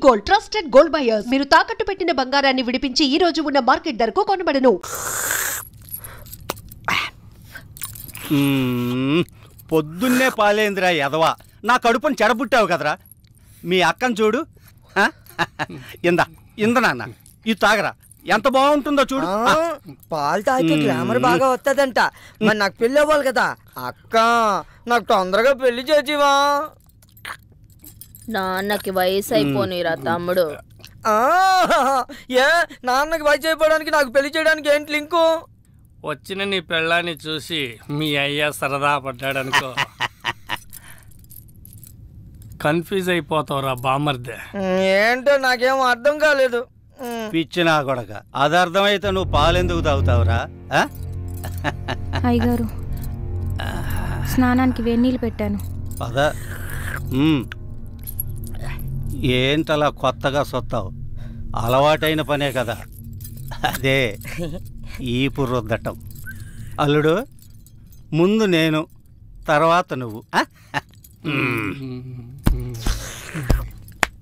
Gold, trusted gold buyers. మీరు తాకట్టు పెట్టిన బంగారాన్ని విడిపించి ఈ రోజు ఉన్న మార్కెట్ ధరకు కొనబడను. పొద్దున్నే పాలేంద్రా ఎదవా, నా కడుపుని చెడబుట్టావు కదరా. మీ అక్కను చూడు. ఇంద నాన్న, ఇది తాగరా, ఎంత బాగుంటుందో చూడు. పాలు తాగితే గ్లామర్ బాగా వస్తుందంట. మరి నాకు పెళ్ళి అవ్వాలి కదా అక్క, నాకు తొందరగా పెళ్లి చేసివా. నాన్నకి వయసు అయిపోనీరా తమ్ముడు. ఏ నాన్నకి వయసు అయిపోవడానికి నాకు పెళ్లి చేయడానికి ఏంటి లింకు? వచ్చిన నీ పెళ్ళాన్ని చూసి మీ అయ్య సరదా పడ్డాడనుకో, కన్ఫ్యూజ్ అయిపోతావురా బామర్దే. ఏంటో నాకేం అర్థం కాలేదు. పిచ్చి నా కొడక, అది అర్థమైతే నువ్వు పాలెందుకు తాగుతావురా? అయ్యగారు, స్నానానికి వేడినీళ్ళు పెట్టాను. పద. ఏంటలా కొత్తగా సొత్తావు? అలవాటైన పనే కదా అదే ఈపు రుద్దటం. అల్లుడు, ముందు నేను, తర్వాత నువ్వు.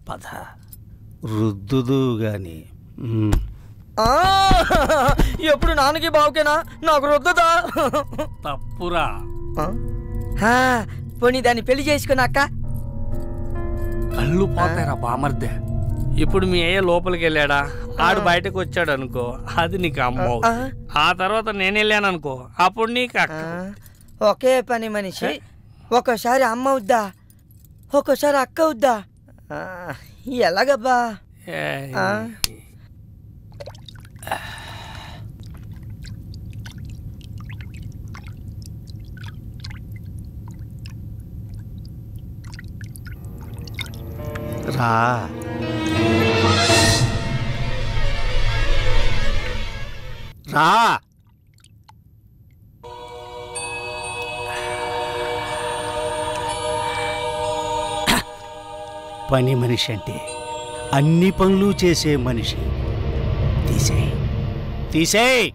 పద, రుద్దుదు గాని. ఎప్పుడు నాన్నకి బావుకేనా, నాకు రుద్దదా? తప్పురా. పోనీ దాన్ని పెళ్లి చేసుకున్నాక కళ్ళు పోతాయిరా బామర్దే. ఇప్పుడు మీ అయ్య లోపలికి వెళ్ళాడా, ఆడు బయటకు వచ్చాడు అనుకో, అది నీకు అమ్మ. ఆ తర్వాత నేను వెళ్ళాను అనుకో, అప్పుడు నీకు అక్క. ఒకే పని మనిషి ఒక్కోసారి అమ్మ అవుద్దా, ఒక్కోసారి అక్క అవుద్దా? ఎలాగబ్బా? రా. రా. పని మనిషి అంటే అన్ని పనులు చేసే మనిషి. తీసేయ్, తీసేయ్.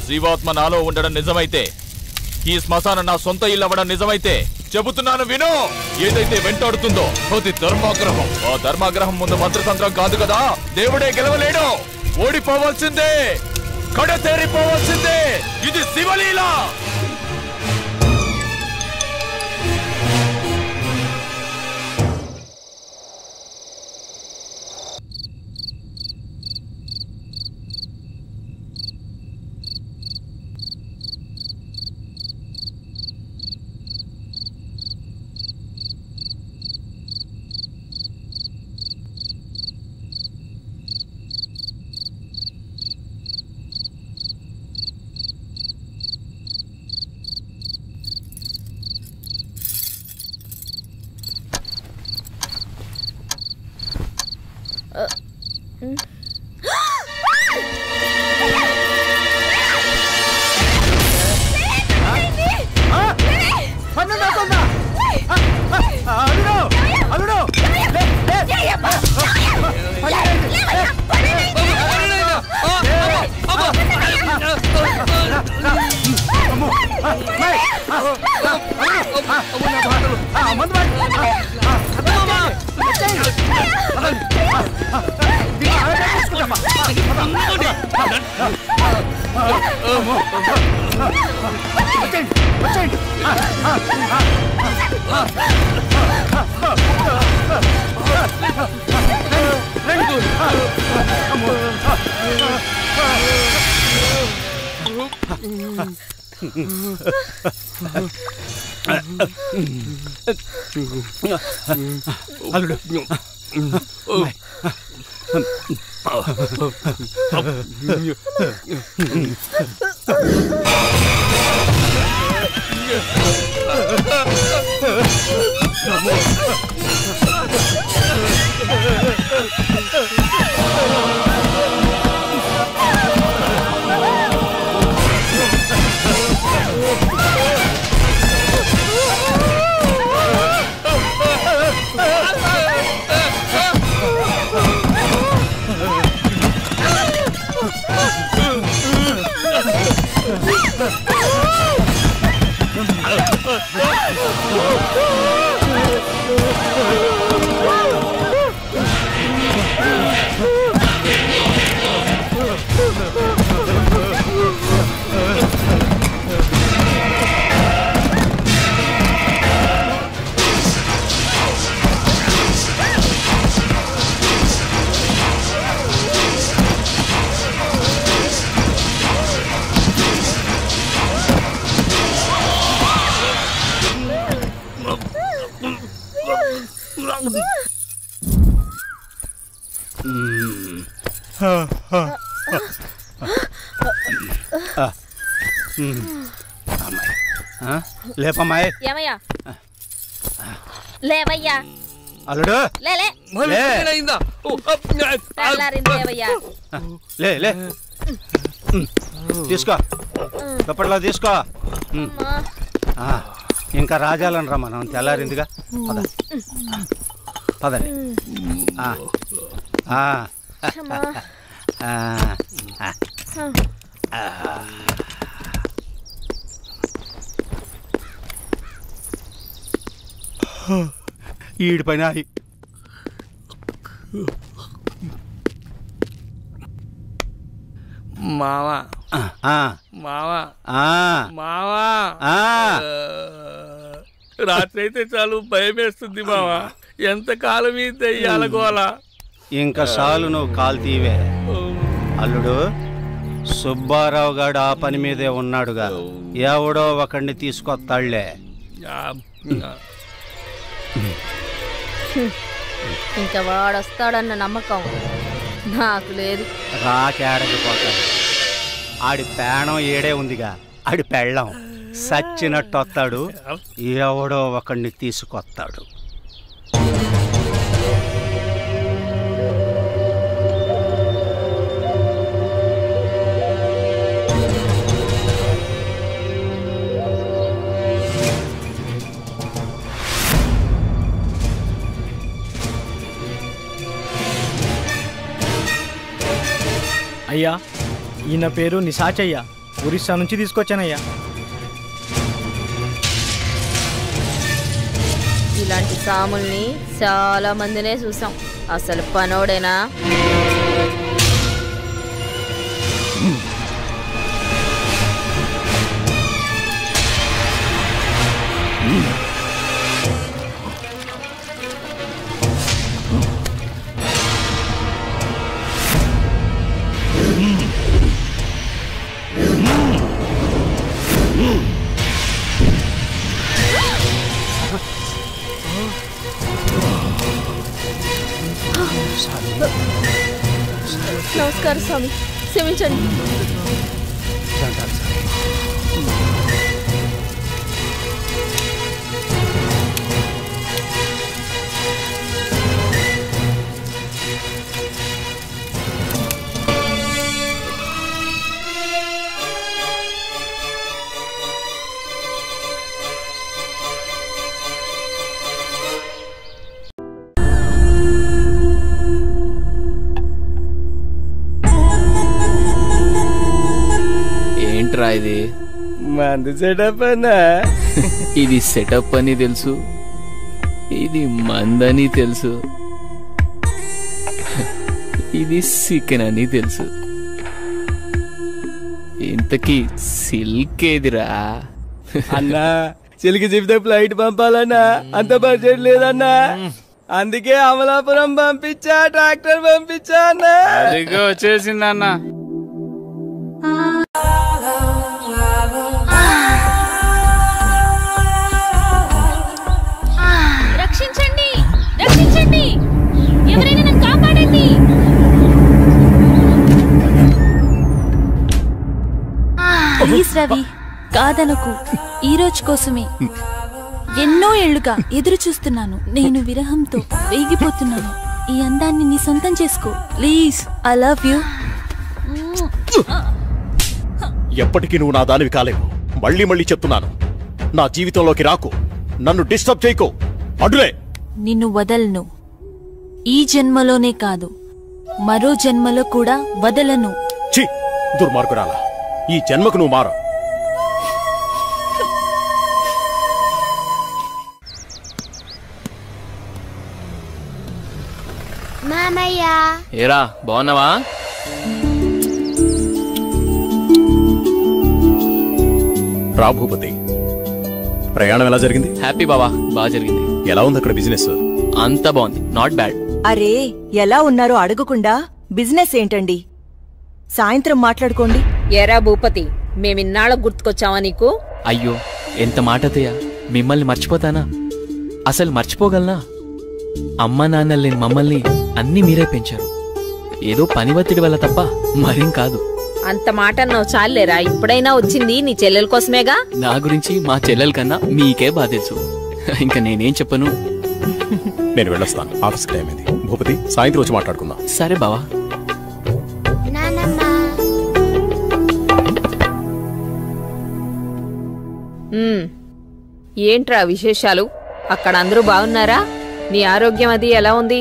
జీవాత్మ నాలో ఉండడం నిజమైతే, ఈ శ్మశానం నా సొంత ఇల్లు అవ్వడం నిజమైతే, చెబుతున్నాను విను. ఏదైతే వెంటాడుతుందో అది ధర్మాగ్రహం. ఆ ధర్మాగ్రహం ముందు మంత్రతంత్రం కాదు కదా, దేవుడే గెలవలేడు. ఓడిపోవాల్సిందే, కడతేరిపోవాల్సిందే. ఇది శివలీల. అల్లుడు లేపమ్మాయి. ఏమయ్యా లేవయ్యా. అల్లుడు లేవయ్యా. లే లే తీసుకో దుప్పట్లో తీసుకో. ఇంకా రాజాలని రా మనం తెల్లారిందిగా. పద పదండి. ఈడి పైన మావా మావా మావా రాత్రి అయితే చాలు భయం వేస్తుంది మావా. ఎంతకాలం ఈ దెయ్యాల గోల. ఇంకా చాలు నువ్వు కాలు తీవే. అల్లుడు సుబ్బారావు గారు ఆ పని మీదే ఉన్నాడుగా, ఎవడో ఒకడిని తీసుకొస్తాళ్లే. ఇంకా వాడొస్తాడన్న నమ్మకం నాకు లేదు. రాకేడకి పోతాడు. ఆడి పేణం ఏడే ఉందిగా, ఆడి పెళ్ళం సచ్చినట్టు వస్తాడు, ఎవడో ఒకడిని తీసుకొస్తాడు. అయ్యా, ఈయన పేరు నిశాచయ్య, ఒరిస్సా నుంచి తీసుకొచ్చానయ్యా. ఇలాంటి సాముల్ని చాలా మందినే చూసాం. అసలు పనోడేనా? నమస్కారం స్వామి, క్షమించండి. ఇది మంది సెటప్ అన్నా. ఇది సెటప్ అని తెలుసు, ఇది మందని తెలుసు, ఇది చికెన్ అని తెలుసు. ఇంత ఇంతకీ సిల్క్ ఏదిరా? అన్నా సిల్క్ చెప్తే ఫ్లైట్ పంపాలన్నా, అంత బడ్జెట్ లేదన్నా. అందుకే అమలాపురం పంపించా, ట్రాక్టర్ పంపించా అన్నా. అదిగో వచ్చేసింది అన్న. రక్షించండి, రక్షించండి, ఎవరైనా నన్ను కాపాడండి. ప్లీజ్ రవి, కాదనకు. ఈ రోజు కోసమే ఎన్నో ఏళ్లుగా ఎదురు చూస్తున్నాను. నేను విరహంతో వేగిపోతున్నాను. ఈ అందాన్ని నీ సొంతం చేసుకో ప్లీజ్. I love you. ఎప్పటికీ నువ్వు నా దానివి కాలేవు. మళ్ళీ మళ్ళీ చెప్తున్నాను, నా జీవితంలోకి రాకు, నన్ను డిస్టర్బ్ చేయకు. అడ్డులే. నిన్ను వదలను. ఈ జన్మలోనే కాదు, మరో జన్మలో కూడా వదలను. ఛీ, దుర్మార్గురాలా, ఈ జన్మకు నువ్వు మారు. మామయ్య, ఏరా బాగున్నావా? రా భూపతి, ప్రయాణం ఎలా జరిగింది? హ్యాపీ బావా, బాగా జరిగింది. ఎలా ఉంది అక్కడ బిజినెస్? అంతా బాగుంది, నాట్ బ్యాడ్. అరే ఎలా ఉన్నారో అడగకుండా బిజినెస్ ఏంటండి? సాయంత్రం మాట్లాడుకోండి. ఎరా భూపతి, మేమిన్నాళ్ళకు గుర్తుకొచ్చావా నీకు? అయ్యో ఎంత మాట అత్తయ్య, మిమ్మల్ని మర్చిపోతానా? అసలు మర్చిపోగలనా? అమ్మా నాన్న లేని మమ్మల్ని అన్నీ మీరే పెంచారు. ఏదో పని ఒత్తిడి వల్ల తప్ప మరేం కాదు. అంత మాట అన్నావు చాలేరా. ఇప్పుడైనా వచ్చింది నీ చెల్లెల కోసమేగా. నా గురించి మా చెల్లెల కన్నా మీకే బాధ తెలుసు. ఇంకా నేనేం చెప్పను. నేను వెళ్ళొస్తాను, ఆఫీస్కి టైం అయింది. భూపతి, సాయంత్రం వచ్చి మాట్లాడుకుందాం. సరే బావా. ఏంట్రా విశేషాలు? అక్కడ అందరూ బాగున్నారా? నీ ఆరోగ్యం అది ఎలా ఉంది?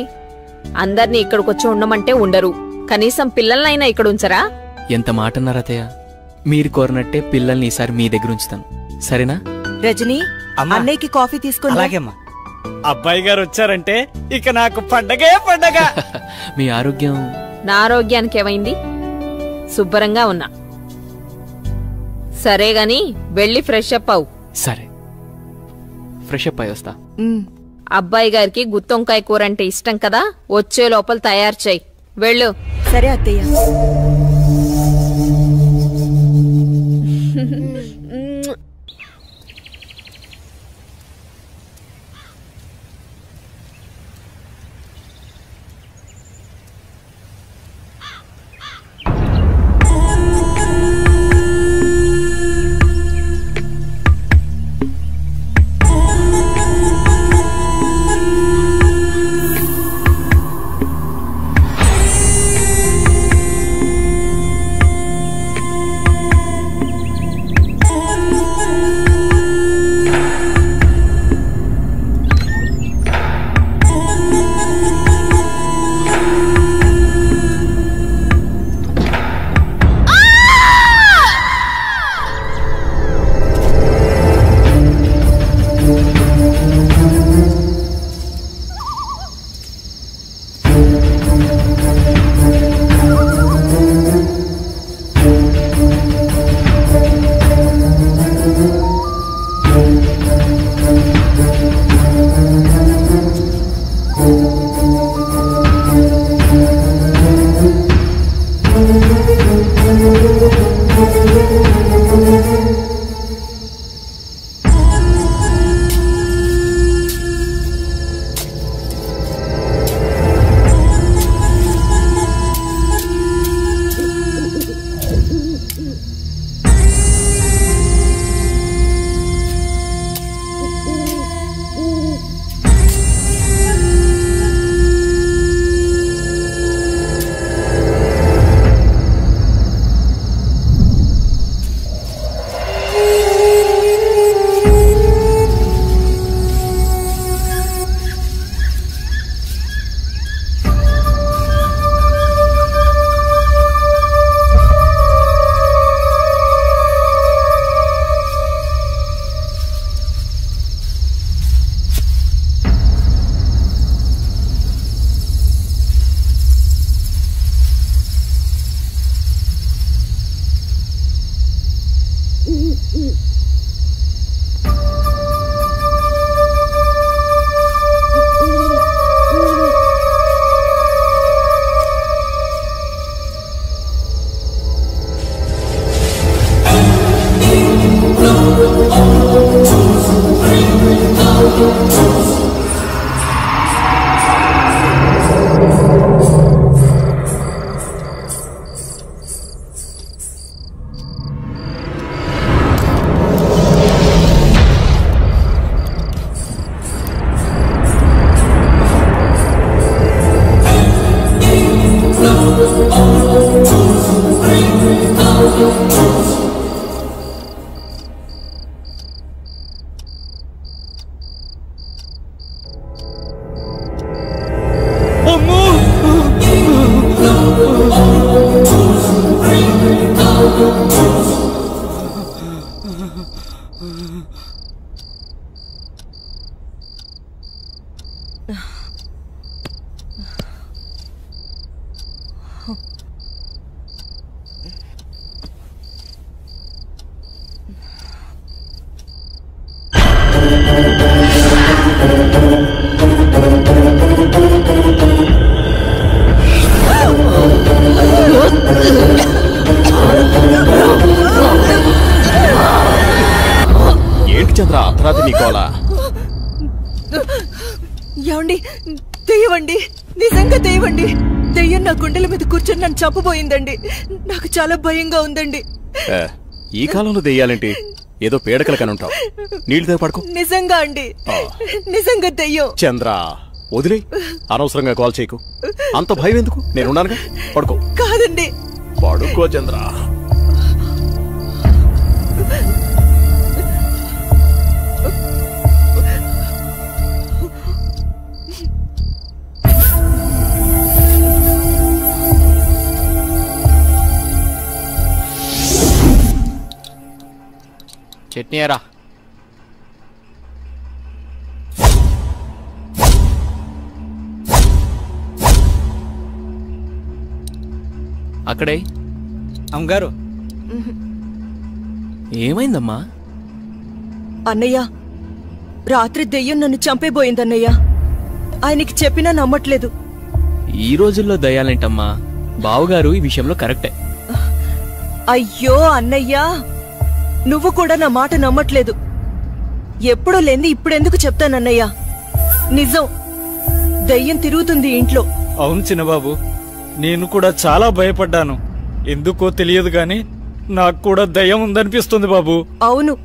అందర్నీ ఇక్కడికొచ్చి ఉండమంటే ఉండరు. కనీసం పిల్లలనైనా ఇక్కడ ఉంచరా? ఎంత మాట అన్నారు అత్తయ్య. మీరు కోరినట్టే పిల్లల్ని ఈసారి మీ దగ్గర ఉంచుతాను, సరేనా? రజనీ, అన్నయ్యకి కాఫీ తీసుకుని. అలాగేమ్మా. అబ్బాయి గారు వచ్చారంటే ఇక నాకు పండగే పండగ. మీ ఆరోగ్యం? నా ఆరోగ్యానికి ఏమైంది? శుభ్రంగా ఉన్నా. సరే గాని వెళ్ళి ఫ్రెష్ అప్ అవు. సరే, ఫ్రెష్ అప్ అయి వస్తా. అబ్బాయి గారికి గుత్తొంకాయ కూర అంటే ఇష్టం కదా, వచ్చే లోపల తయారు చేయి. వెళ్ళు. సరే అత్తయ్య. ఏంటి చంద్ర అర్ధరాత్రి నీకోలా? ఏమండి, దెయ్యమండి, నిజంగా దెయ్యమండి. దెయ్యం నా గుండెల మీద కూర్చొని నన్ను చంపబోయిందండి. నాకు చాలా భయంగా ఉందండి. ఈ కాలంలో దెయ్యాలేంటి? ఏదో పీడకల కనుంటావు. నీళ్ళతో పడుకో. నిజంగా అండి, నిజంగా దెయ్యం. చంద్ర వదిలే, అనవసరంగా కాల్ చేయకు. అంత భయం ఎందుకు? నేనున్నానుగా, పడుకో. కాదండి, పడుకో చంద్ర. చట్నీ ఎరా. అక్కడే అమ్మగారు. ఏమైందమ్మా? అన్నయ్య, రాత్రి దెయ్యం నన్ను చంపేబోయిందన్నయ్య. ఆయనకి చెప్పినా నమ్మట్లేదు. ఈ రోజుల్లో దయ్యాలేంటమ్మా? బావుగారు ఈ విషయంలో కరెక్టే. అయ్యో అన్నయ్యా, నువ్వు కూడా నా మాట నమ్మట్లేదు. ఎప్పుడూ లేంది ఇప్పుడెందుకు చెప్తానన్నయ్యా? నిజం, దయ్యం తిరుగుతుంది ఇంట్లో. అవును చిన్నబాబు, నేను కూడా చాలా భయపడ్డాను. ఎందుకో తెలియదు గాని నాకు కూడా దయ్యం ఉందనిపిస్తుంది బాబు. అవును,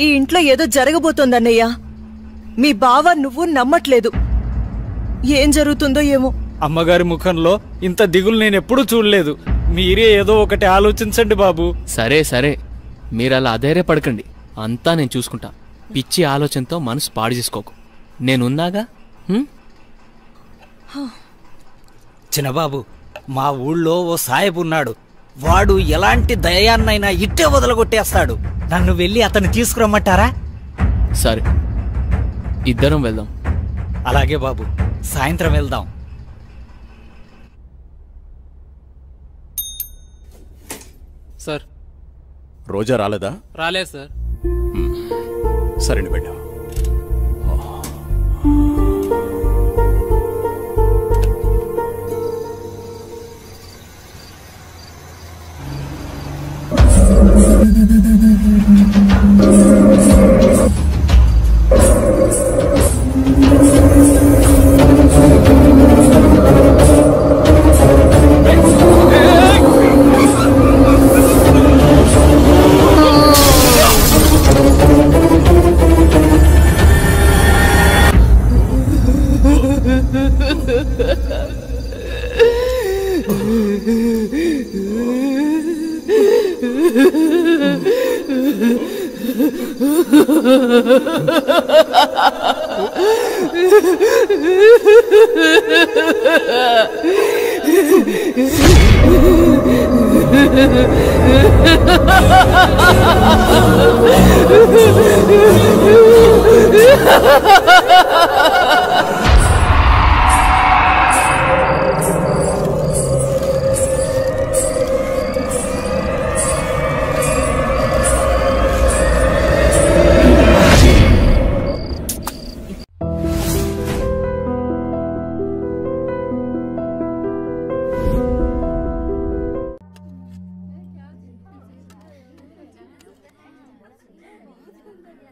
ఈ ఇంట్లో ఏదో జరగబోతోందన్నయ్యా. మీ బావ నువ్వు నమ్మట్లేదు. ఏం జరుగుతుందో ఏమో. అమ్మగారి ముఖంలో ఇంత దిగులు నేనెప్పుడూ చూడలేదు. మీరే ఏదో ఒకటి ఆలోచించండి బాబు. సరే సరే, మీరలా అధైర్యపడకండి. అంతా నేను చూసుకుంటా. పిచ్చి ఆలోచనతో మనసు పాడు చేసుకోకు. నేనున్నాగా. చిన్నబాబు, మా ఊళ్ళో ఓ సాయబు ఉన్నాడు. వాడు ఎలాంటి దయాన్నైనా ఇట్టే వదలగొట్టేస్తాడు. నన్ను వెళ్ళి అతన్ని తీసుకురమ్మంటారా? సరే, ఇద్దరం వెళ్దాం. అలాగే బాబు, సాయంత్రం వెళ్దాం. సార్, రోజా రాలేదా? రాలేదు సార్. సరే వెళ్ళాం.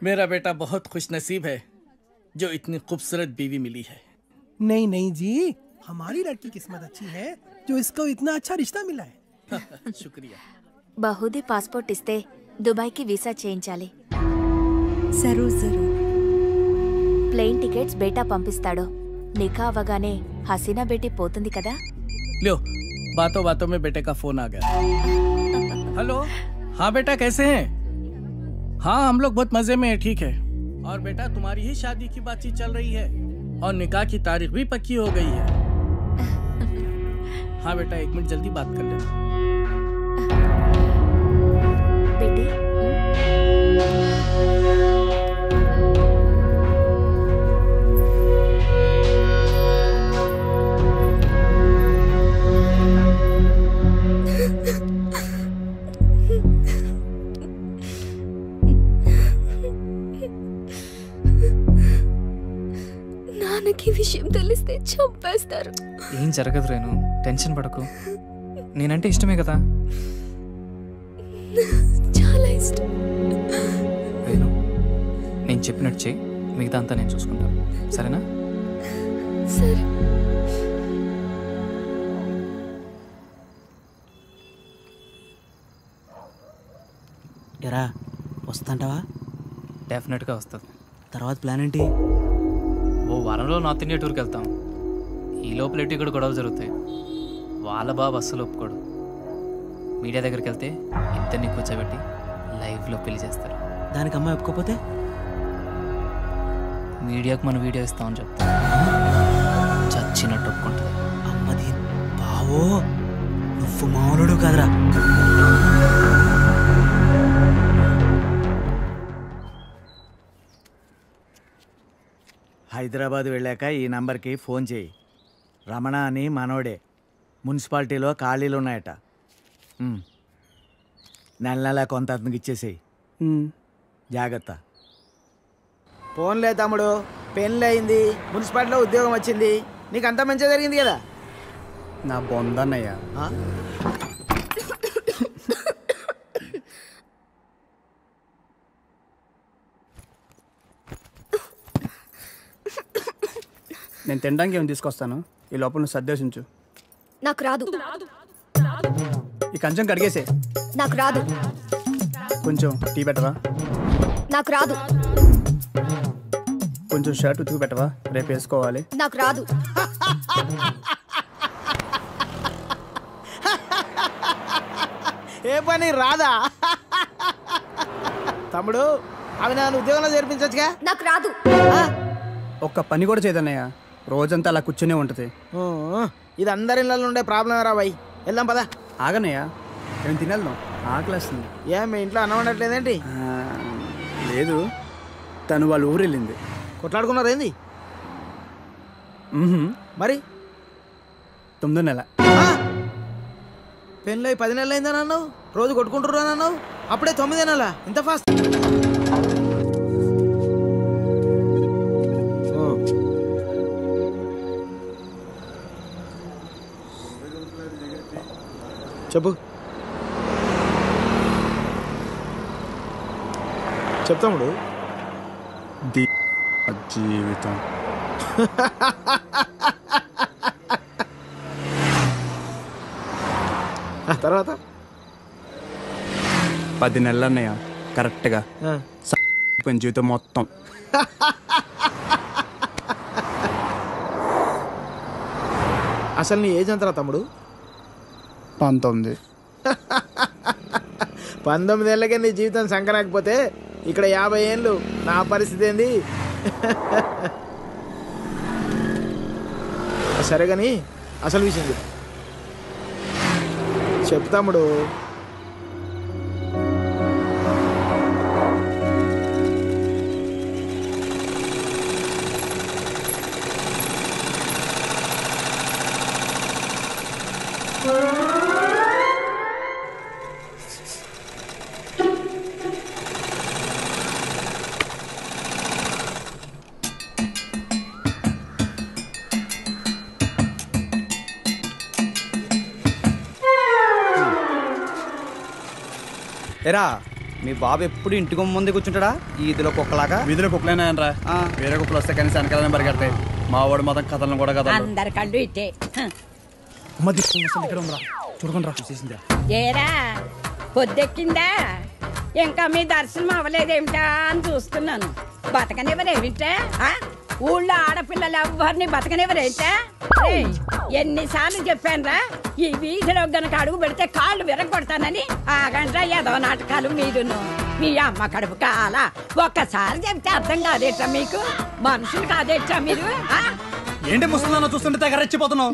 मेरा बेटा बहुत खुशनसीब है जो इतनी खूबसूरत बीवी मिली है। नहीं नहीं जी, हमारी लड़की किस्मत अच्छी है जो इसको इतना अच्छा रिश्ता मिला है। शुक्रिया। బహుదీ పాస్పోర్ట్ ఇస్తే దుబాయ్కి వీసా చేయించాలి. జరూర్ జరూర్. ప్లేన్ టికెట్స్ బేటా పంపిస్తాడు. నికా అవగానే హసీనా బేటీ పోతుంది కదా. लो, बातों बातों में बेटे का फोन आ गया। हेलो, हाँ बेटा कैसे हैं? हाँ हम लोग बहुत मजे में हैं, ठीक है। और बेटा तुम्हारी ही शादी की बातचीत चल रही है और निकाह की तारीख भी पक्की हो गई है। हाँ बेटा, 1 मिनट जल्दी बात कर लेना। बेटी, నాన్నకి ఈ విషయం తెలిస్తే చంపేస్తారు. ఏం జరగదు రేణు, టెన్షన్ పడకు. నేనంటే ఇష్టమే కదా. చాలా ఇష్టం. రేణు, నేను చెప్పినట్టు చెయ్యి, మిగతా అంతా నేను చూసుకుంటాను, సరేనా? సరే. ఎరా వస్తుంటావా? డెఫినెట్గా వస్తుంది. తర్వాత ప్లాన్ ఏంటి? ఓ వారంలో నార్త్ ఇండియా టూర్కి వెళ్తాం. ఈ లోపల ఎటు ఇక్కడ గొడవలు జరుగుతాయి. వాళ్ళ బాబు అస్సలు ఒప్పుకోడు. మీడియా దగ్గరికి వెళ్తే ఇద్దరిని కూర్చోబెట్టి లైవ్లో పెళ్లి చేస్తారు. దానికి అమ్మాయి ఒప్పుకోపోతే మీడియాకు మన వీడియో ఇస్తామని చెప్తా. చచ్చినట్టు ఒప్పుకుంటుంది. అమ్మది బావో, నువ్వు మామూలుడు కాదురా. హైదరాబాద్ వెళ్ళాక ఈ నంబర్కి ఫోన్ చేయి. రమణ అని మనోడే. మున్సిపాలిటీలో ఖాళీలు ఉన్నాయట. నెల నెల కొంత అతనికి ఇచ్చేసేయి. జాగ్రత్త. ఫోన్లే తమ్ముడు, పెళ్ళి అయింది, మున్సిపాలిటీలో ఉద్యోగం వచ్చింది, నీకు అంతా మంచిగా జరిగింది కదా. నా బొందన్నయ్యా. నేను తినడానికి ఏమి తీసుకొస్తాను, ఈ లోపల నువ్వు సర్దేశించు. నాకు రాదు. ఈ కంచం కడిగేసే. నాకు రాదు. కొంచెం టీ పెట్టవా? నాకు రాదు. కొంచెం షర్ట్ ఉతుకు పెట్టవా, రేపు వేసుకోవాలి. నాకు రాదు. ఏ పని రాదా? తమ్ముడు, అవి నన్ను ఉద్యోగంలో చేర్పించచ్చుగా. నాకు రాదు. ఒక్క పని కూడా చేయదన్నయ్య, రోజంతా అలా కూర్చునే ఉంటుంది. ఇది అందరి ఇళ్ళలో ఉండే ప్రాబ్లం రా బాయ్. వెళ్దాం పదా. ఆగనయ్యా, ఏం తినేద్దాం, ఆకలేస్తుంది. ఏం మీ ఇంట్లో అన్నం ఉండట్లేదేంటి? లేదు, తను వాళ్ళ ఊరు వెళ్ళింది. కొట్లాడుకున్నారు ఏంది? మరి 9వ నెల. పెళ్ళై 10 నెలలు అయిందని అన్నావు, రోజు కొట్టుకుంటున్నా అన్నావు, అప్పుడే 9వ నెల. ఇంత ఫాస్ట్? చెప్పు. చెప్తాముడు. జీవితం తర్వాత 10 నెలలు అన్నయ్య, కరెక్ట్గా జీవితం మొత్తం. అసలు నీ ఏజ్ ఎంతరా తమ్ముడు? 19. 19 ఏళ్ళకే నీ జీవితం సంకరాకపోతే ఇక్కడ 50 ఏళ్ళు నా పరిస్థితి ఏంది? సరే కానీ అసలు విషయం చెప్పు తమ్ముడు. ఎరా, మీ బాబు ఎప్పుడు ఇంటికి ముందే కూర్చుంటాడా? ఈదిలో కుక్కలాగా. వీధిలో కుక్కలేనాయనరా, వేరే కుక్కలు వస్తే కనీసం వెనకాలని పరిగెడతాయి. మా వాడు మాత్రం కథలను కూడా కదా. అందరి కళ్ళు ఇట్టే. చూడకుండా రా, చూసేసిందిరా. ఏరా పొద్దెక్కిందా? ఇంకా మీ దర్శనం అవ్వలేదేమిటా అని చూస్తున్నాను. బతకనివ్వరేమిటా? ఊళ్ళో ఆడపిల్లలు ఎవ్వరిని బతకనివ్వరేమిటా? ఎన్నిసార్లు చెప్పానురా, ఈ వీధిలో గనక అడుగు పెడితే కాళ్ళు విరగొడతానని. ఆగండ్రా ఏదో నాటకాలు మీరును. మీ అమ్మ కడుపు కాల ఒక్కసారి చెప్తే అర్థం కాదేట్రా మీకు? మనుషులు కాదేట్రా మీరు? ఏంటి ముసలిదాన్ని చూస్తుంటే తెగ రెచ్చిపోతున్నావు?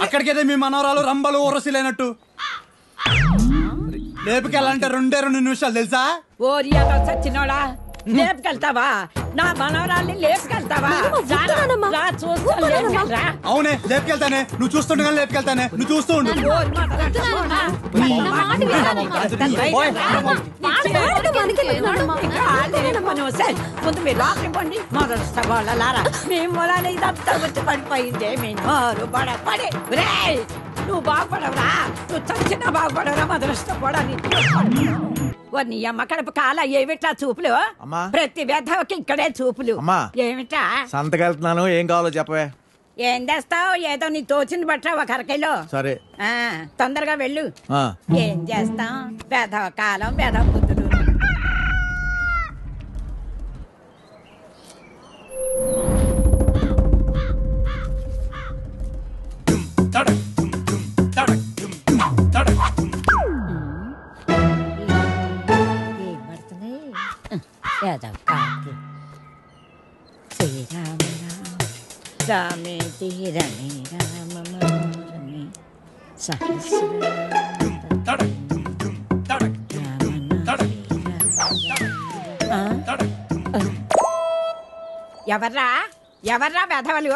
అక్కడికైతే మీ మనవరాలు రంబలు ఊరసిలేనట్టు. లేపుకెళ్ళాలంటే 2 నిమిషాలు తెలుసా? ఓరియా సచ్చినోడా, లేపుకెళ్తావా? నా మనవరాల్ని లేపుకెళ్తావా? రా చూస్తా. అవునే లేపుకెళ్తానే, నువ్వు చూస్తుండగా లేపుకెళ్తానే, నువ్వు చూస్తూ ఉండు. ముందు మీరు లోపలికి పోండి. మొదలుస్తారా మీ మూలాన్ని ఇదంతా వచ్చి పడిపోయిందే. మీ నోరు పడే నువ్వు బాగుపడవరా, నువ్వు చచ్చినా బాగుపడవరా. మొదలుస్తాని నీ అమ్మ కడుపు కాల ఏమిటా చూపులు? ప్రతి వ్యధకి ఇక్కడే చూపులు. ఏమిటా సంతకెళ్తున్నాను, ఏం కావాలో చెప్పవే. ఏం చేస్తావు? ఏదో నీ తోచింది బట్ట ఒక అరకైలో. సరే తొందరగా వెళ్ళు. ఏం చేస్తాం? వ్యధవ కాలం, వ్యధవ బుద్ధులు. శ్రీరామ రామే తీరమే రామ మనోరమే ఎవర్రా ఎవర్రా వెధవలు?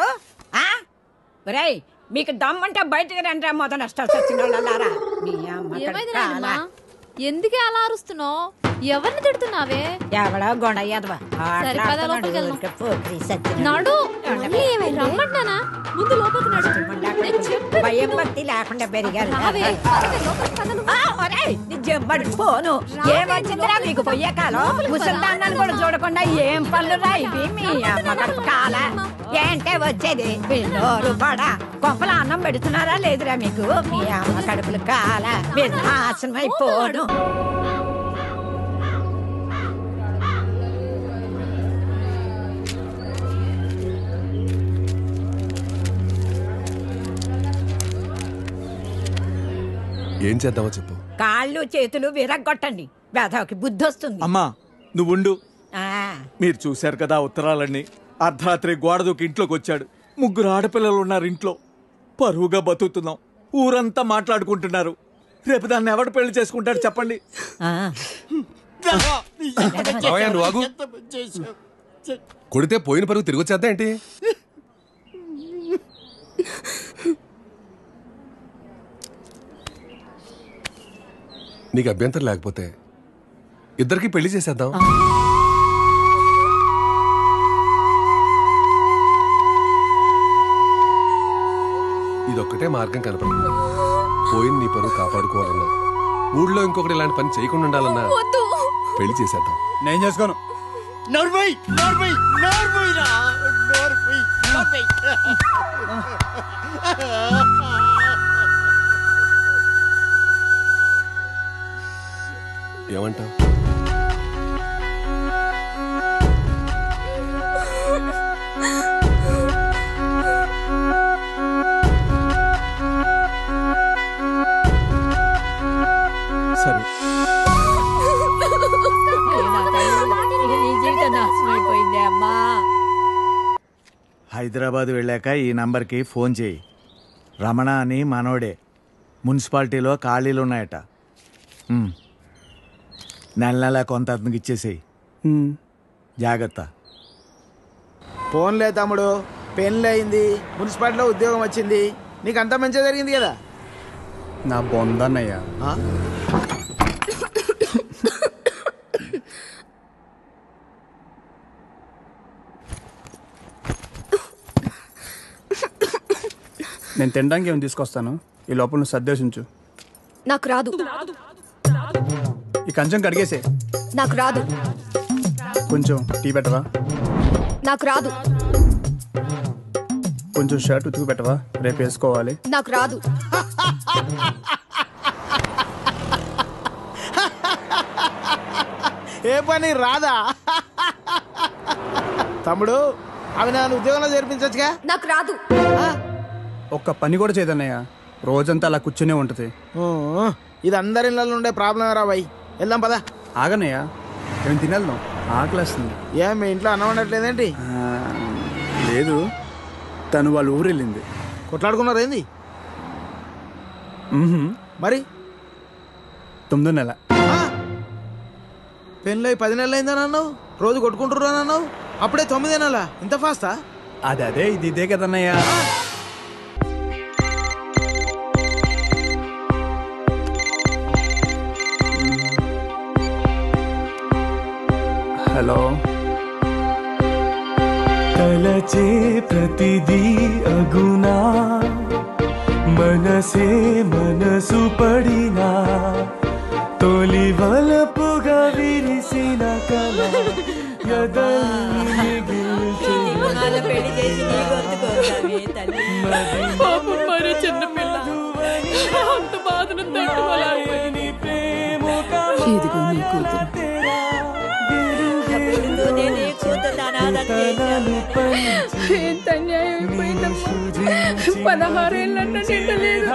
ఒరేయ్ మీకు దమ్ముంటే బయటకు రండి రా. మొదలు నష్టాలు వచ్చిన వాళ్ళారా. ఎందుకే అలా అరుస్తున్నావు? ఎవరిని తిడుతున్నావే? ఎవడో గొడయ్యదవా ముందు భయం భక్తి లేకుండా పెరిగారు. పోను ఏమొచ్చిందిరా మీకు పొయ్యే కాలం? ముసల్దాన్ని కూడా చూడకుండా ఏం పనులు రా ఇవి? మీ అమ్మ కడుపు కాల ఏంటే వచ్చేది? పిల్లోరు పడా కొంపల అన్నం పెడుతున్నారా లేదురా మీకు? మీ అమ్మ కడుపులు కాల మీరు నాశనం అయిపోను. ఏం చేద్దామో చెప్పు. కాళ్ళు చేతులు విరగ్గొట్టండి, వేధవకి బుద్ధి వస్తుంది. అమ్మా నువ్వుండు. మీరు చూశారు కదా ఉత్తరాలన్నీ. అర్ధరాత్రి గోడ దూకి ఇంట్లోకి వచ్చాడు. 3 ఆడపిల్లలు ఉన్నారు ఇంట్లో. పరువుగా బతుకుతున్నాం. ఊరంతా మాట్లాడుకుంటున్నారు. రేపు దాన్ని ఎవడు పెళ్లి చేసుకుంటాడు చెప్పండి. కొడితే పోయిన పరుగు తిరిగి వచ్చేద్దా ఏంటి? నీకు అభ్యంతరం లేకపోతే ఇద్దరికి పెళ్లి చేసేద్దాం. ఇదొక్కటే మార్గం కనపడుతుంది. పోయిన నీ పరువు కాపాడుకోవాలన్నా, ఊళ్ళో ఇంకొకటి ఇలాంటి పని చేయకుండా ఉండాలన్నా పెళ్లి చేసేద్దాం. నేను చేసుకోను. ఏమంటావు? సరే హైదరాబాద్ వెళ్ళాక ఈ నంబర్కి ఫోన్ చేయి. రమణ అని మనోడే. మున్సిపాలిటీలో ఖాళీలు ఉన్నాయట. నెల కొంత అతనికి ఇచ్చేసేయి. జాగ్రత్త. ఫోన్లే తమ్ముడు, పెళ్ళి అయింది, మున్సిపాలిటీలో ఉద్యోగం వచ్చింది, నీకు అంతా మంచిగా జరిగింది కదా. నా బొందన్నయ్యా. నేను తినడానికి ఏమి తీసుకొస్తాను, ఈ లోపల నువ్వు సర్దేశించు. నాకు రాదు. ఈ కంచం కడిగేసే. నాకు రాదు. కొంచెం టీ పెట్టవా? నాకు రాదు. కొంచెం షర్ట్ ఉతుకు పెట్టవా, రేపు వేసుకోవాలి. నాకు రాదు. ఏ పని రాదా? తమ్ముడు అవి నన్ను ఉద్యోగంలో చేర్పించచ్చుగా. నాకు రాదు. ఒక్క పని కూడా చేయదన్నయ్య, రోజంతా అలా కూర్చునే ఉంటది. ఇది అందరి ఇళ్ళలో ఉండే ప్రాబ్లం రా బాయ్. వెళ్దాం పదా. ఆగన్నయ్య, ఏం తినేద్దాం, ఆకలేస్తుంది. ఏం మీ ఇంట్లో అన్నం ఉండట్లేదేంటి? లేదు, తను వాళ్ళ ఊరు వెళ్ళింది. కొట్లాడుకున్నారు ఏంది? మరి 9వ నెల. పెళ్ళి 10 నెలలు అయిందని అన్నావు, రోజు కొట్టుకుంటున్నాను అన్నావు. అప్పుడే 9 నెలలా? ఇంత ఫాస్టా? అదే ఇది ఇదే కదన్నయ్యా. హలో. తలచే ప్రతిదీ అగునా మనసే మనసు పడినా తొలి వలపుగా విరిసిన కళ ఎదల్ని మరో చిన్న పిల్ల అంత బాధను తట్టుకోలేకపోయింది. ఇదిగో నీ కూతురు. ఎంత అన్యాయం అయిపోయిందమ్మా. 16 ఏళ్ళన్న నిండలేదు.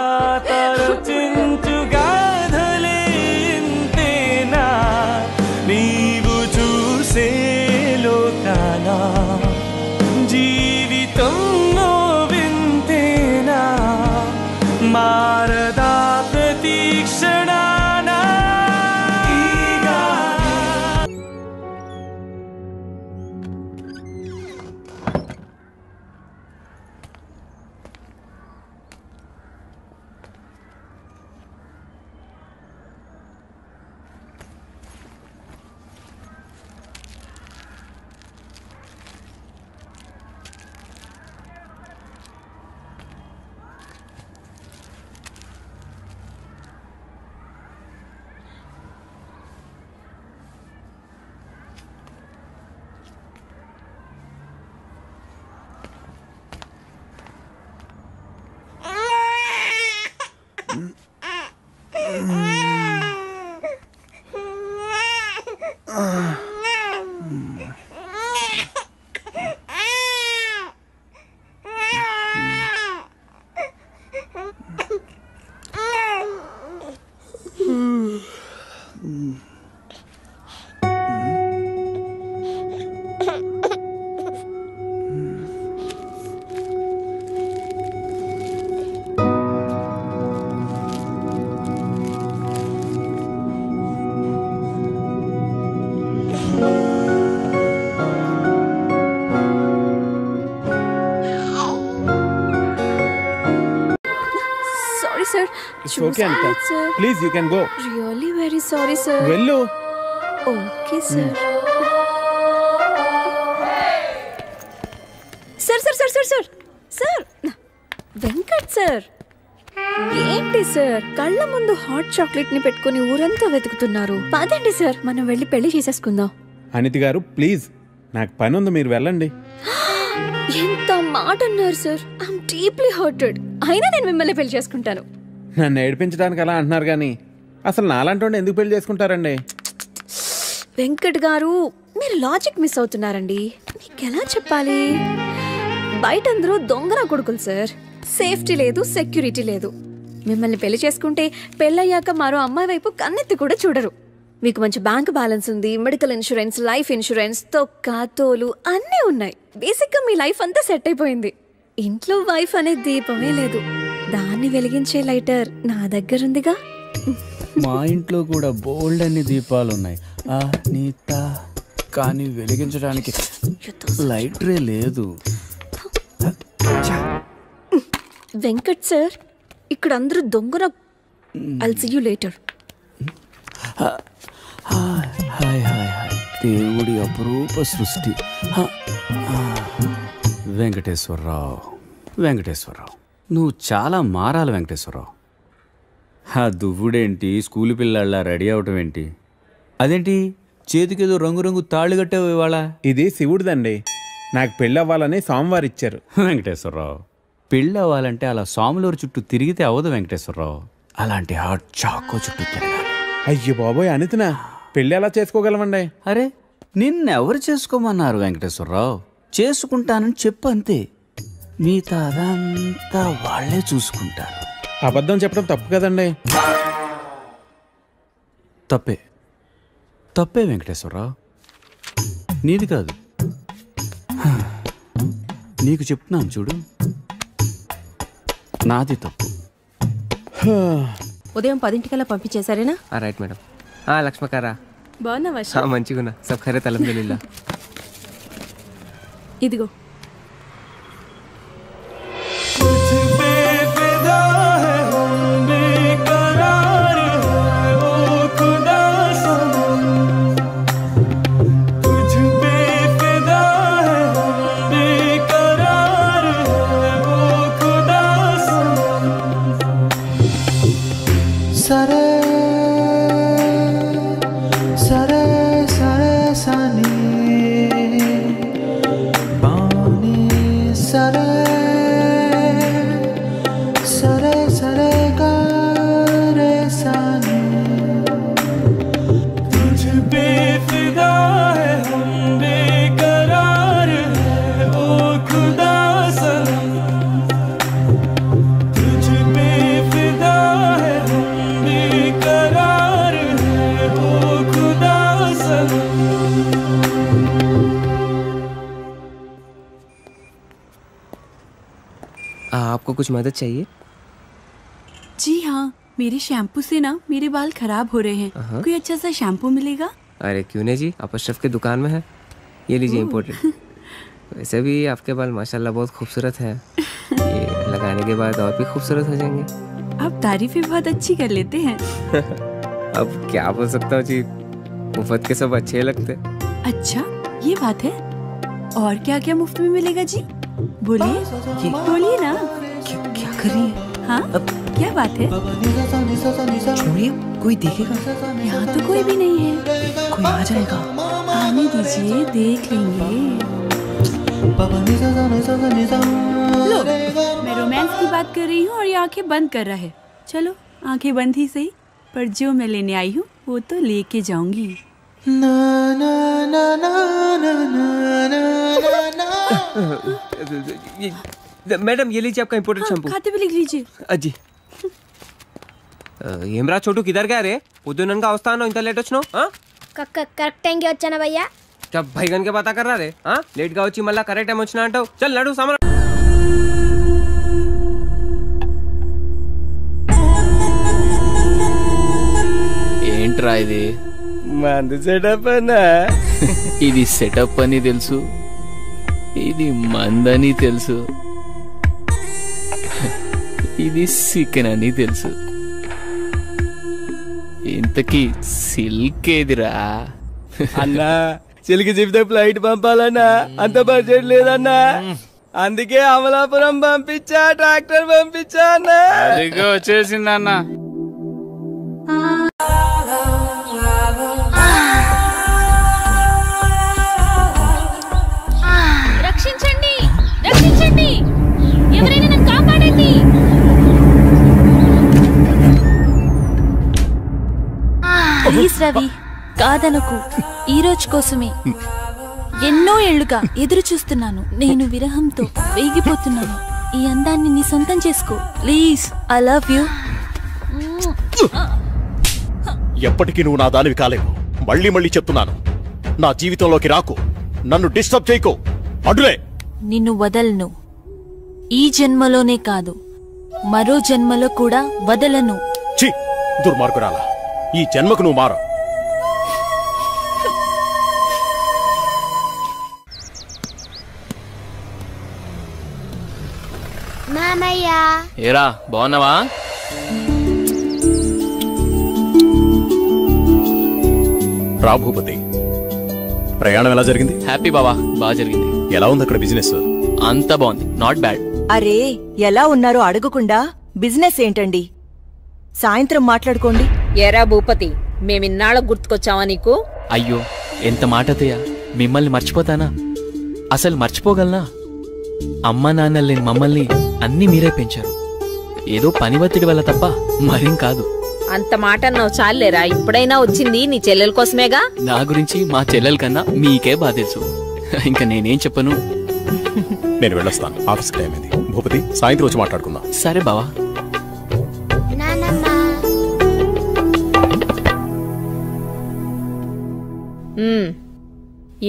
నీవు చూసే లోకానా జీవితంలో వింతేనా మారదా ప్రతీక్షణానా. ఓకే అంట. Please you can go. Really very sorry sir. వెళ్ళు. Okay sir. Sir sir sir sir sir sir Venkat sir, ఏంటి సార్ కళ్ళ ముందు హాట్ చాక్లెట్ ని పెట్టుకుని ఊరంతా వెతుకుతున్నారు? పదండి సార్, మనం వెళ్ళి పెళ్లి చేసేసుకుందాం. అనితి గారు ప్లీజ్, నాకు పని ఉంది, మీరు వెళ్ళండి. ఎంత మాట అన్నారు సార్. I'm deeply hurted. అయినా నేను మిమ్మల్ని పెళ్లి చేసుకుంటాను. నన్ను ఏడిపించడానికి అలా అంటున్నారు కానీ అసలు నాలాంటి ఎందుకు పెళ్లి చేసుకుంటారండి? వెంకట్ గారు, మీరు లాజిక్ మిస్ అవుతున్నారండి. మీకెలా చెప్పాలి? బయట అందరూ దొంగన కొడుకులు సార్. సేఫ్టీ లేదు, సెక్యూరిటీ లేదు. మిమ్మల్ని పెళ్లి చేసుకుంటే పెళ్ళయ్యాక మరో అమ్మాయి వైపు కన్నెత్తి కూడా చూడరు. మీకు మంచి బ్యాంక్ బ్యాలెన్స్ ఉంది, మెడికల్ ఇన్సూరెన్స్, లైఫ్ ఇన్సూరెన్స్, తొక్క తోలు అన్నీ ఉన్నాయి. బేసిక్గా మీ లైఫ్ అంతా సెట్ అయిపోయింది. ఇంట్లో వైఫ్ అనే దీపమే లేదు. దాన్ని వెలిగించే లైటర్ నా దగ్గరుందిగా. మా ఇంట్లో కూడా బోల్డ్ అన్ని దీపాలు ఉన్నాయి నీత, కానీ వెలిగించడానికి లైటరే లేదు. వెంకట్ సార్, ఇక్కడ అందరూ దొంగన. I'll see you later. Hi hi hi. దేవుడి అపురూప సృష్టి. వెంకటేశ్వరరావు, వెంకటేశ్వరరావు, నువ్వు చాలా మారాలి వెంకటేశ్వరరావు. ఆ దువ్వుడేంటి, స్కూల్ పిల్లల్లా రెడీ అవటం ఏంటి? అదేంటి చేతికేదో రంగురంగు తాళ్ళు కట్టావు ఇవాళ? ఇది శివుడిదండి, నాకు పెళ్ళి అవ్వాలని స్వామివారు ఇచ్చారు. వెంకటేశ్వరరావు, పెళ్ళి అవ్వాలంటే అలా స్వాములూరు చుట్టూ తిరిగితే అవ్వదు వెంకటేశ్వరరావు. అలాంటి హాట్ చాకో చుట్టూ తిరగాలి. అయ్యో బాబోయ్ అనితనా, పెళ్ళి ఎలా చేసుకోగలమండి? అరే నిన్నెవరు చేసుకోమన్నారు వెంకటేశ్వరరావు? చేసుకుంటానని చెప్పు అంతే, మిగతా అదంతా వాళ్లే చూసుకుంటారు. అబద్ధం చెప్పడం తప్పు కదండి. తప్పే, తప్పే వెంకటేశ్వరరావు, నీది కాదు. నీకు చెప్తున్నాను చూడు, నాది తప్పు. ఉదయం 10 పంపించేశారేనా? Right madam. లక్ష్మకారా బాగున్నావా? మంచిగున్నా, సబ్ ఖైరత్ అల్హమ్దులిల్లాహ్. ఇదిగో సరే సరే సరే సని బాని సరే సరే సరే గారే సని तुझ पे फिदा है हम बेकरार है ओ खुदा सनम तुझ पे फिदा है हम बेकरार है ओ खुदा सनम। आपको कुछ मदद चाहिए? जी हाँ, मेरे शैम्पू से ना मेरे बाल खराब हो रहे हैं। कोई अच्छा सा शैम्पू मिलेगा? अरे क्यों नहीं जी, आप अशरफ की दुकान में है, ये लीजिए इम्पोर्टेड। वैसे भी आपके बाल माशाल्लाह बहुत खूबसूरत है, ये लगाने के बाद और भी खूबसूरत हो जाएंगे। आप तारीफें बहुत अच्छी कर लेते हैं। अब क्या बोल सकता हूँ जी, मुफ्त के सब अच्छे लगते। अच्छा ये बात है, और क्या क्या मुफ्त में मिलेगा जी? बोलिए बोलिए ना। क्या कर रही है? हाँ क्या बात है? छोड़िए, कोई देखेगा। यहाँ तो कोई भी नहीं है। कोई आ जाएगा। आने दीजिए, देख लेंगे। लो, मैं रोमांस की बात कर रही हूँ और ये आंखें बंद कर रहा है। चलो आंखें बंद ही सही, पर जो मैं लेने आई हूँ वो तो लेके जाऊंगी। ना ना ना ना ना ना ना मैडम ये लीजिए आपका इम्पोर्टेड शैम्पू। खाते भी लिख लीजिए। अजी ఏమ్రా చోటు కిదర్ గా రే పొద్దుననగా వస్తాను ఇంత లేట్ వచ్చినావు కరెక్ట్ టైంకి వచ్చానా భయ్యా జబ్ భైగన్ కే పతా కర్ రా రే లేట్ గా వచ్చి మళ్ళా కరెక్ట్ టైం వచ్చినా అంటావు చల్ నడు సామాన్ ఏంట్రా ఇది మందు సెటప్ అన్నా ఇది సెటప్ అని తెలుసు, ఇది మందని తెలుసు, ఇది చికెన్ అని తెలుసు, ఇంతకీ సిల్క్ ఏదిరా? అన్నా సిల్క్ చెప్తే ఫ్లైట్ పంపాలన్నా అంత బడ్జెట్ లేదన్నా, అందుకే అమలాపురం పంపించా, ట్రాక్టర్ పంపించా అన్నా. అదిగో వచ్చేసిందన్నా. రక్షించండి రక్షించండి, ఎవరైనా నన్ను కాపాడండి. ప్లీజ్ రవి, కాదనకు. ఈ రోజు కోసమే ఎన్నో ఏళ్లుగా ఎదురు చూస్తున్నాను. నేను విరహంతో వేగిపోతున్నాను. ఈ అందాన్ని నీ సొంతం చేసుకో ప్లీజ్. I love you. ఎప్పటికీ నువ్వు నా దానివి కాలేవు. మళ్ళీ మళ్ళీ చెప్తున్నాను, నా జీవితంలోకి రాకు, నన్ను డిస్టర్బ్ చేయకు. అడులే నిన్ను వదలను. ఈ జన్మలోనే కాదు, మరో జన్మలో కూడా వదలను. ఛీ, దుర్మార్గురాలా, ఈ జన్మకు నువ్వు మారు. మామయ్య ఏరా బాగున్నావా? రా భూపతి, ప్రయాణం ఎలా జరిగింది? హ్యాపీ బావా, బాగా జరిగింది. ఎలా ఉంది అక్కడ బిజినెస్? అంతా బాగుంది, నాట్ బ్యాడ్. అరే ఎలా ఉన్నారో అడగకుండా బిజినెస్ ఏంటండి? సాయంత్రం మాట్లాడుకోండి. ఏరా భూపతి, మేమిన్నాళ్ళ గుర్తుకొచ్చావా నీకు? అయ్యో ఎంత మాట అత్తయ్య, మిమ్మల్ని మర్చిపోతానా? అసలు మర్చిపోగలనా? అమ్మా నాన్న లేని మమ్మల్ని అన్నీ మీరే పెంచారు. ఏదో పని ఒత్తిడి వల్ల తప్ప మరేం కాదు. అంత మాట అన్నావు చాలేరా, ఇప్పుడైనా వచ్చింది నీ చెల్లెల కోసమేగా. నా గురించి మా చెల్లెల కన్నా మీకే బాధ తెలుసు. ఇంకా నేనేం చెప్పను. నేను వెళ్ళొస్తాను, ఆఫీస్ టైం అయింది. భూపతి, సాయంత్రం వచ్చి మాట్లాడుకుందాం. సరే బావా.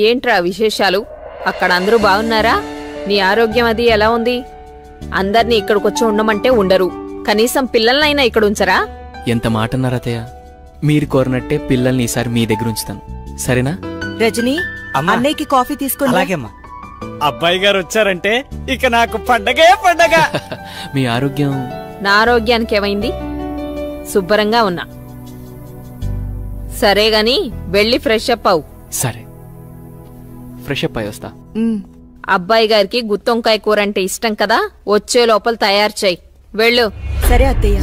ఏంట్రా విశేషాలు? అక్కడ అందరూ బాగున్నారా? నీ ఆరోగ్యం అది ఎలా ఉంది? అందర్నీ ఇక్కడికొచ్చి ఉండమంటే ఉండరు, కనీసం పిల్లలనైనా ఇక్కడ ఉంచరా? ఎంత మాట అన్నారా అత్తయ్య, మీరు కోరినట్టే పిల్లల్ని ఈసారి మీ దగ్గర ఉంచుతాను, సరేనా? రజనీ, అన్నయ్యకి కాఫీ తీసుకొని. అలాగేమ్మా. అబ్బాయి గారు వచ్చారంటే ఇక నాకు పండగే పండగ. మీ ఆరోగ్యం? నా ఆరోగ్యానికి ఏమైంది? శుభ్రంగా ఉన్నా. సరే గాని వెళ్ళి ఫ్రెష్ అప్ అవు. సరే, ఫ్రెష్ అప్ అయి వస్తా. అబ్బాయి గారికి గుత్తొంకాయ కూర అంటే ఇష్టం కదా, వచ్చే లోపల తయారు చేయి. వెళ్ళు. సరే అత్తయ్య.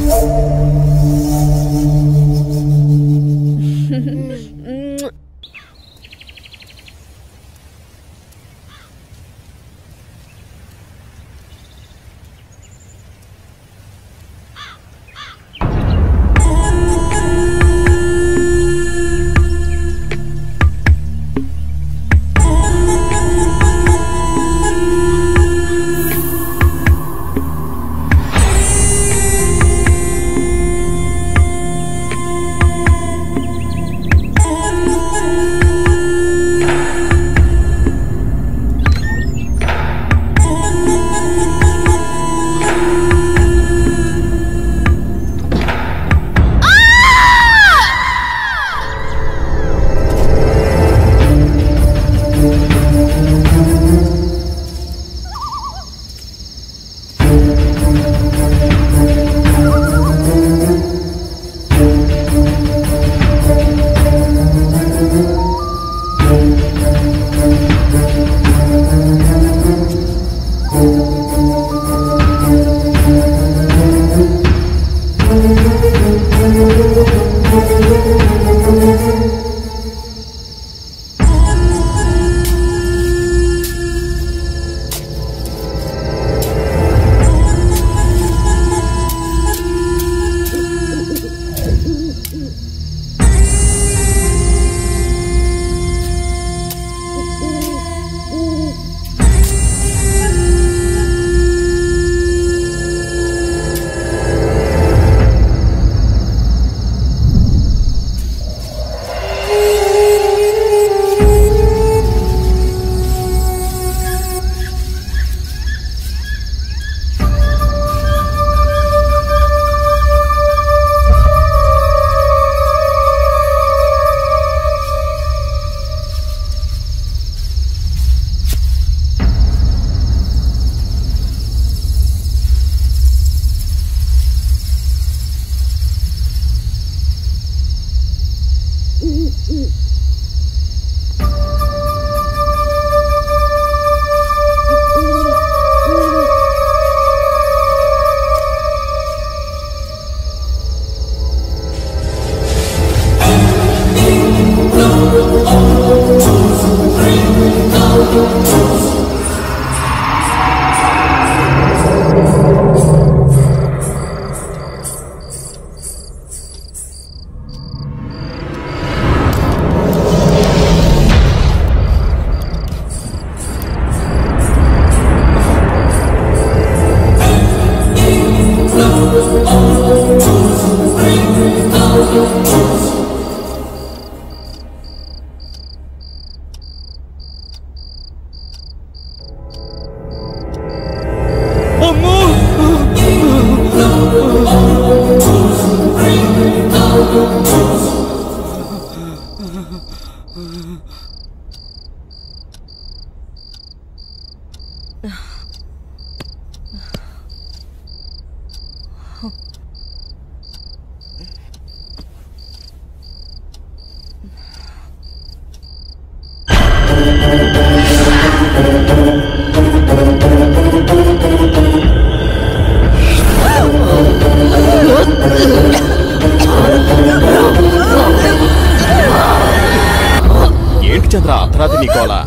ఏంటి చంద్ర అర్ధరాత్రి నీకోలా?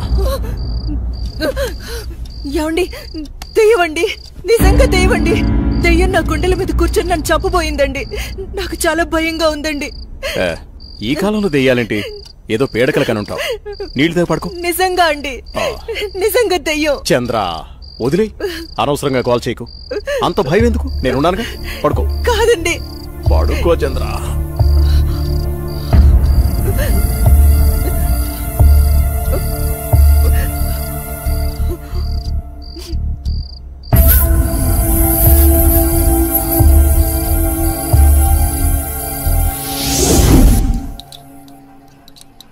ఏమండి, దెయ్యమండి, నిజంగా దెయ్యమండి. దెయ్యం నా గుండెల మీద కూర్చొని నన్ను చంపబోయిందండి. నాకు చాలా భయంగా ఉందండి. ఈ కాలంలో దెయ్యాలేంటి? ఏదో పేడకల కనుంటావు. నీళ్ళతో పడుకో. నిజంగా అండి, నిజంగా దెయ్యం. చంద్ర వదిలే, అనవసరంగా కాల్ చేయకు. అంత భయం ఎందుకు? నేనున్నానుగా, పడుకో. కాదండి, పడుకో చంద్ర.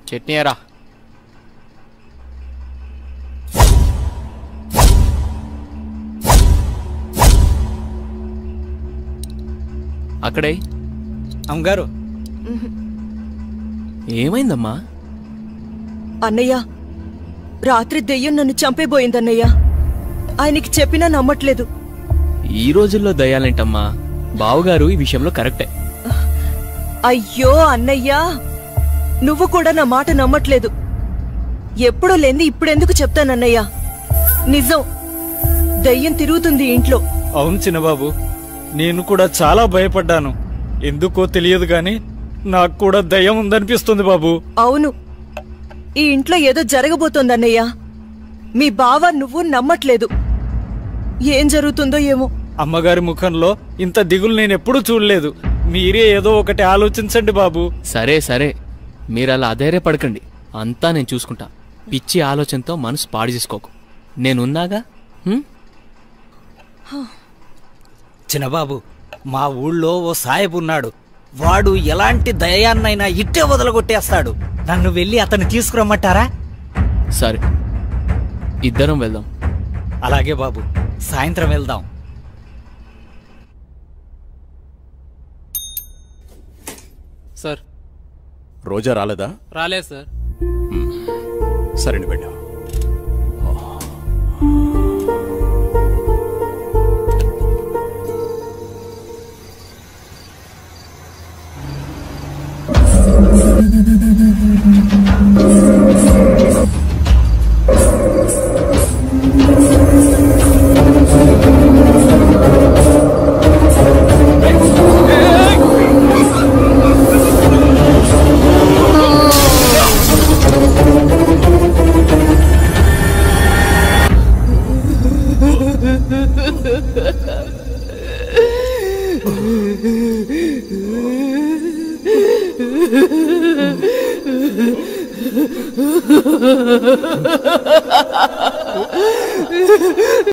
చట్నీ ఎరా. అక్కడే అమ్మగారు ఏమైందమ్మా? అన్నయ్య, రాత్రి దెయ్యం నన్ను చంపేబోయిందన్నయ్య. ఆయనకి చెప్పినా నమ్మట్లేదు. ఈ రోజుల్లో దయ్యాలేంటమ్మా, బావగారు ఈ విషయంలో కరెక్టే. అయ్యో అన్నయ్యా, నువ్వు కూడా నా మాట నమ్మట్లేదు. ఎప్పుడో లేంది ఇప్పుడెందుకు చెప్తానన్నయ్యా? నిజం, దయ్యం తిరుగుతుంది ఇంట్లో. అవును చిన్నబాబు, నేను కూడా చాలా భయపడ్డాను. ఎందుకో తెలియదు గాని నాకు కూడా దయ్యం ఉందనిపిస్తుంది బాబు. అవును, ఈ ఇంట్లో ఏదో జరగబోతోందన్నయ్యా. మీ బావ నువ్వు నమ్మట్లేదు. ఏం జరుగుతుందో ఏమో. అమ్మగారి ముఖంలో ఇంత దిగులు నేను ఎప్పుడూ చూడలేదు. మీరే ఏదో ఒకటి ఆలోచించండి బాబు. సరే సరే, మీరు అలా అధైర్యపడకండి, అంతా నేను చూసుకుంటా. పిచ్చి ఆలోచనతో మనసు పాడు చేసుకోకు, నేనున్నాగా. చిన్నబాబు, మా ఊళ్ళో ఓ సాయబు ఉన్నాడు. వాడు ఎలాంటి దయాన్నైనా ఇట్టే వదలగొట్టేస్తాడు. నన్ను వెళ్ళి అతన్ని తీసుకురమ్మంటారా? సరే, ఇద్దరం వెళ్దాం. అలాగే బాబు, సాయంత్రం వెళ్దాం. సార్, రోజా రాలేదా? రాలేదు సార్. సరే వెళ్ళు.